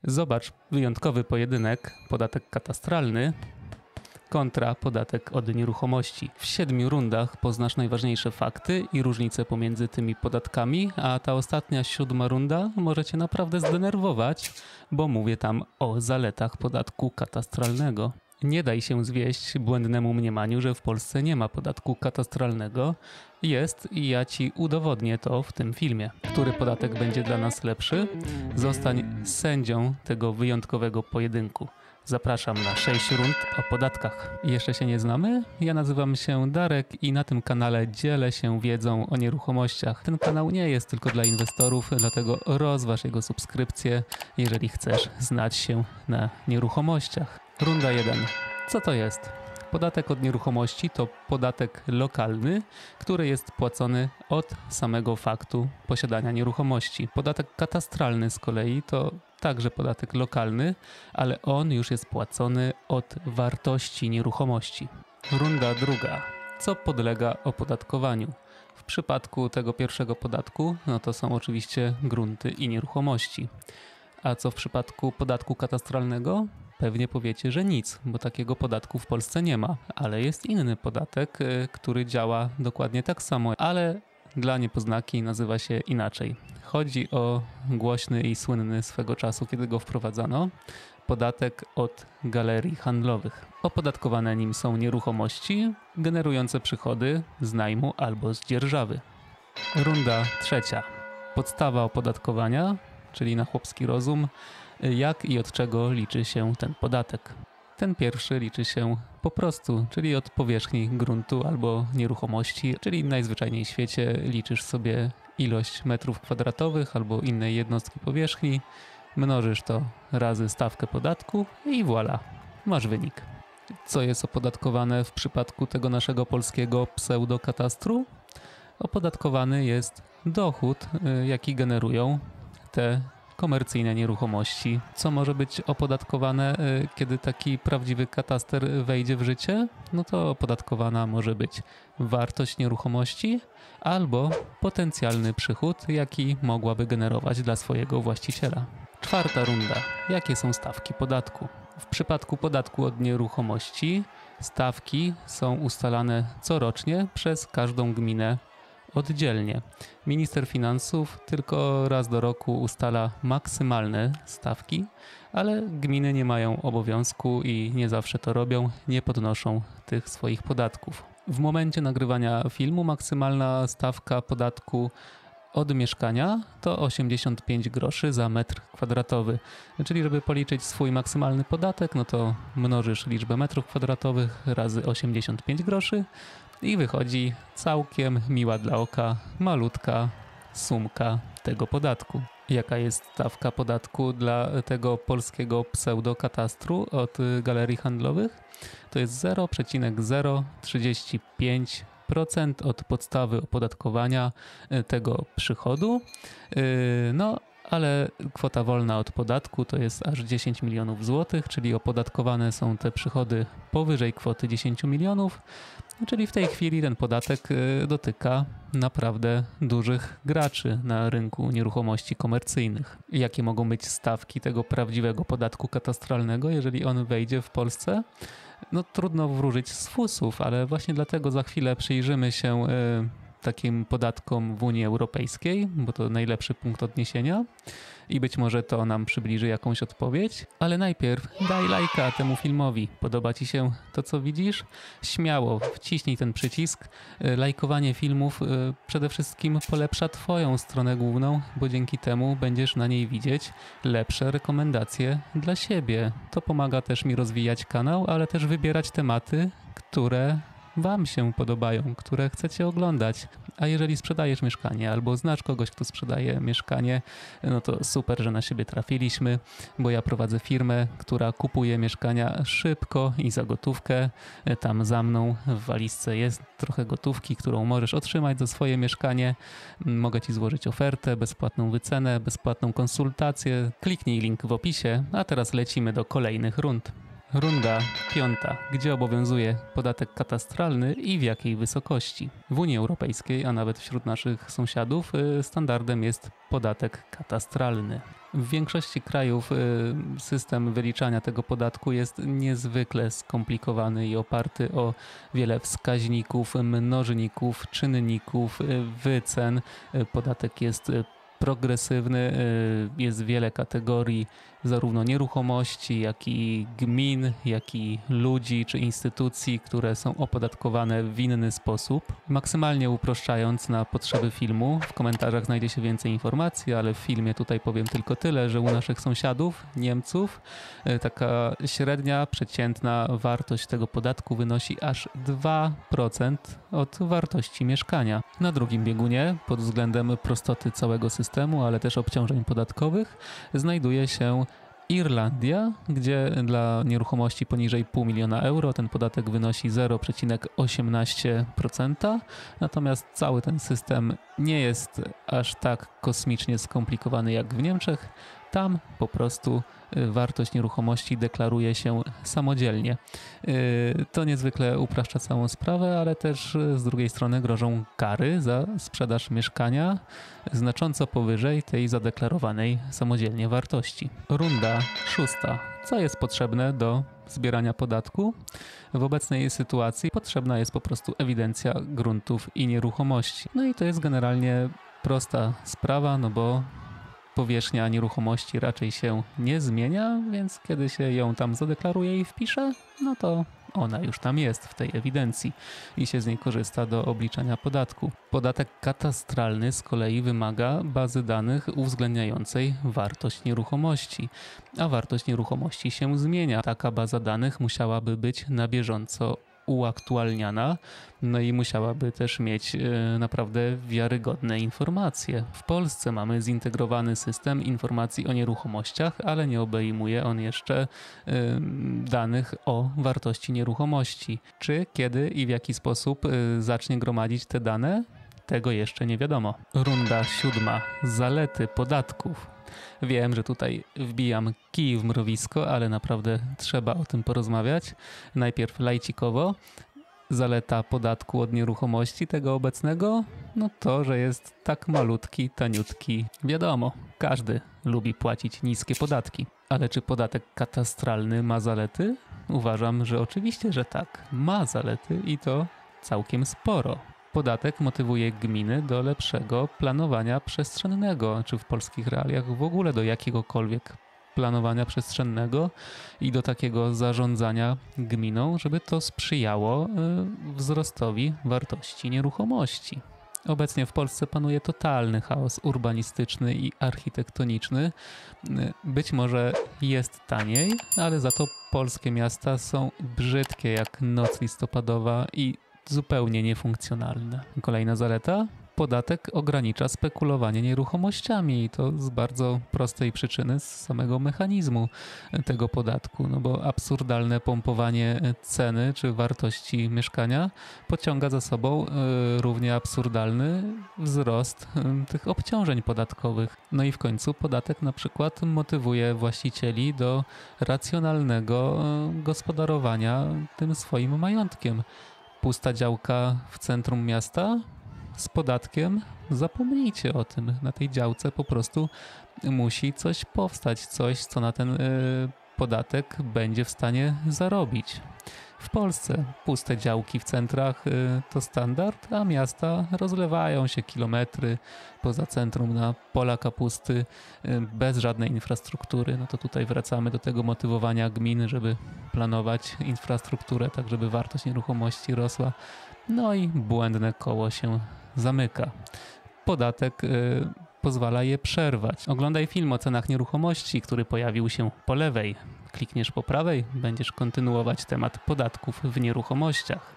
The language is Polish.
Zobacz wyjątkowy pojedynek, podatek katastralny kontra podatek od nieruchomości. W 7 rundach poznasz najważniejsze fakty i różnice pomiędzy tymi podatkami, a ta ostatnia 7 runda może cię naprawdę zdenerwować, bo mówię tam o zaletach podatku katastralnego. Nie daj się zwieść błędnemu mniemaniu, że w Polsce nie ma podatku katastralnego. Jest i ja ci udowodnię to w tym filmie. Który podatek będzie dla nas lepszy? Zostań sędzią tego wyjątkowego pojedynku. Zapraszam na 6 rund o podatkach. Jeszcze się nie znamy? Ja nazywam się Darek i na tym kanale dzielę się wiedzą o nieruchomościach. Ten kanał nie jest tylko dla inwestorów, dlatego rozważ jego subskrypcję, jeżeli chcesz znać się na nieruchomościach. Runda 1. Co to jest? Podatek od nieruchomości to podatek lokalny, który jest płacony od samego faktu posiadania nieruchomości. Podatek katastralny z kolei to także podatek lokalny, ale on już jest płacony od wartości nieruchomości. Runda 2. Co podlega opodatkowaniu? W przypadku tego pierwszego podatku, no to są oczywiście grunty i nieruchomości. A co w przypadku podatku katastralnego? Pewnie powiecie, że nic, bo takiego podatku w Polsce nie ma, ale jest inny podatek, który działa dokładnie tak samo, ale dla niepoznaki nazywa się inaczej. Chodzi o głośny i słynny swego czasu, kiedy go wprowadzano, podatek od galerii handlowych. Opodatkowane nim są nieruchomości generujące przychody z najmu albo z dzierżawy. Runda 3. Podstawa opodatkowania, czyli na chłopski rozum, jak i od czego liczy się ten podatek. Ten pierwszy liczy się po prostu, czyli od powierzchni gruntu albo nieruchomości, czyli najzwyczajniej w świecie liczysz sobie ilość metrów kwadratowych albo innej jednostki powierzchni, mnożysz to razy stawkę podatku i voilà, masz wynik. Co jest opodatkowane w przypadku tego naszego polskiego pseudokatastru? Opodatkowany jest dochód, jaki generują te komercyjne nieruchomości. Co może być opodatkowane, kiedy taki prawdziwy kataster wejdzie w życie? No to opodatkowana może być wartość nieruchomości albo potencjalny przychód, jaki mogłaby generować dla swojego właściciela. 4. runda. Jakie są stawki podatku? W przypadku podatku od nieruchomości stawki są ustalane corocznie przez każdą gminę oddzielnie. Minister finansów tylko raz do roku ustala maksymalne stawki, ale gminy nie mają obowiązku i nie zawsze to robią, nie podnoszą tych swoich podatków. W momencie nagrywania filmu maksymalna stawka podatku od mieszkania to 85 groszy za metr kwadratowy. Czyli żeby policzyć swój maksymalny podatek, no to mnożysz liczbę metrów kwadratowych razy 85 groszy i wychodzi całkiem miła dla oka, malutka sumka tego podatku. Jaka jest stawka podatku dla tego polskiego pseudokatastru od galerii handlowych? To jest 0,035% od podstawy opodatkowania tego przychodu. No, ale kwota wolna od podatku to jest aż 10 milionów złotych, czyli opodatkowane są te przychody powyżej kwoty 10 milionów, czyli w tej chwili ten podatek dotyka naprawdę dużych graczy na rynku nieruchomości komercyjnych. Jakie mogą być stawki tego prawdziwego podatku katastralnego, jeżeli on wejdzie w Polsce? No trudno wróżyć z fusów, ale właśnie dlatego za chwilę przyjrzymy się takim podatkom w Unii Europejskiej, bo to najlepszy punkt odniesienia i być może to nam przybliży jakąś odpowiedź, ale najpierw daj lajka temu filmowi. Podoba ci się to, co widzisz? Śmiało wciśnij ten przycisk. Lajkowanie filmów przede wszystkim polepsza twoją stronę główną, bo dzięki temu będziesz na niej widzieć lepsze rekomendacje dla siebie. To pomaga też mi rozwijać kanał, ale też wybierać tematy, które wam się podobają, które chcecie oglądać. A jeżeli sprzedajesz mieszkanie albo znasz kogoś, kto sprzedaje mieszkanie, no to super, że na siebie trafiliśmy, bo ja prowadzę firmę, która kupuje mieszkania szybko i za gotówkę. Tam za mną w walizce jest trochę gotówki, którą możesz otrzymać za swoje mieszkanie. Mogę ci złożyć ofertę, bezpłatną wycenę, bezpłatną konsultację. Kliknij link w opisie, a teraz lecimy do kolejnych rund. Runda 5. Gdzie obowiązuje podatek katastralny i w jakiej wysokości? W Unii Europejskiej, a nawet wśród naszych sąsiadów, standardem jest podatek katastralny. W większości krajów system wyliczania tego podatku jest niezwykle skomplikowany i oparty o wiele wskaźników, mnożników, czynników, wycen. Podatek jest progresywny, jest wiele kategorii zarówno nieruchomości, jak i gmin, jak i ludzi czy instytucji, które są opodatkowane w inny sposób. Maksymalnie uproszczając na potrzeby filmu, w komentarzach znajdzie się więcej informacji, ale w filmie tutaj powiem tylko tyle, że u naszych sąsiadów, Niemców, taka średnia, przeciętna wartość tego podatku wynosi aż 2% od wartości mieszkania. Na drugim biegunie, pod względem prostoty całego systemu, ale też obciążeń podatkowych, znajduje się Irlandia, gdzie dla nieruchomości poniżej 500 000 euro ten podatek wynosi 0,18%, natomiast cały ten system nie jest aż tak kosmicznie skomplikowany jak w Niemczech. Tam po prostu wartość nieruchomości deklaruje się samodzielnie. To niezwykle upraszcza całą sprawę, ale też z drugiej strony grożą kary za sprzedaż mieszkania znacząco powyżej tej zadeklarowanej samodzielnie wartości. Runda 6. Co jest potrzebne do zbierania podatku? W obecnej sytuacji potrzebna jest po prostu ewidencja gruntów i nieruchomości. No i to jest generalnie prosta sprawa, no bo powierzchnia nieruchomości raczej się nie zmienia, więc kiedy się ją tam zadeklaruje i wpisze, no to ona już tam jest w tej ewidencji i się z niej korzysta do obliczania podatku. Podatek katastralny z kolei wymaga bazy danych uwzględniającej wartość nieruchomości, a wartość nieruchomości się zmienia. Taka baza danych musiałaby być na bieżąco uaktualniana, no i musiałaby też mieć naprawdę wiarygodne informacje. W Polsce mamy zintegrowany system informacji o nieruchomościach, ale nie obejmuje on jeszcze danych o wartości nieruchomości. Czy, kiedy i w jaki sposób zacznie gromadzić te dane? Tego jeszcze nie wiadomo. Runda 7. Zalety podatków. Wiem, że tutaj wbijam kij w mrowisko, ale naprawdę trzeba o tym porozmawiać. Najpierw lajcikowo. Zaleta podatku od nieruchomości tego obecnego, no to, że jest tak malutki, taniutki. Wiadomo, każdy lubi płacić niskie podatki. Ale czy podatek katastralny ma zalety? Uważam, że oczywiście, że tak. Ma zalety i to całkiem sporo. Podatek motywuje gminy do lepszego planowania przestrzennego, czy w polskich realiach w ogóle do jakiegokolwiek planowania przestrzennego i do takiego zarządzania gminą, żeby to sprzyjało wzrostowi wartości nieruchomości. Obecnie w Polsce panuje totalny chaos urbanistyczny i architektoniczny. Być może jest taniej, ale za to polskie miasta są brzydkie jak noc listopadowa i zupełnie niefunkcjonalne. Kolejna zaleta? Podatek ogranicza spekulowanie nieruchomościami i to z bardzo prostej przyczyny, z samego mechanizmu tego podatku, no bo absurdalne pompowanie ceny czy wartości mieszkania pociąga za sobą równie absurdalny wzrost tych obciążeń podatkowych. No i w końcu podatek na przykład motywuje właścicieli do racjonalnego gospodarowania tym swoim majątkiem. Pusta działka w centrum miasta z podatkiem, zapomnijcie o tym. Na tej działce po prostu musi coś powstać, coś, co na ten podatek będzie w stanie zarobić. W Polsce puste działki w centrach to standard, a miasta rozlewają się kilometry poza centrum na pola kapusty bez żadnej infrastruktury. No to tutaj wracamy do tego motywowania gmin, żeby planować infrastrukturę tak, żeby wartość nieruchomości rosła. No i błędne koło się zamyka. Podatek pozwala je przerwać. Oglądaj film o cenach nieruchomości, który pojawił się po lewej. Klikniesz po prawej, będziesz kontynuować temat podatków w nieruchomościach.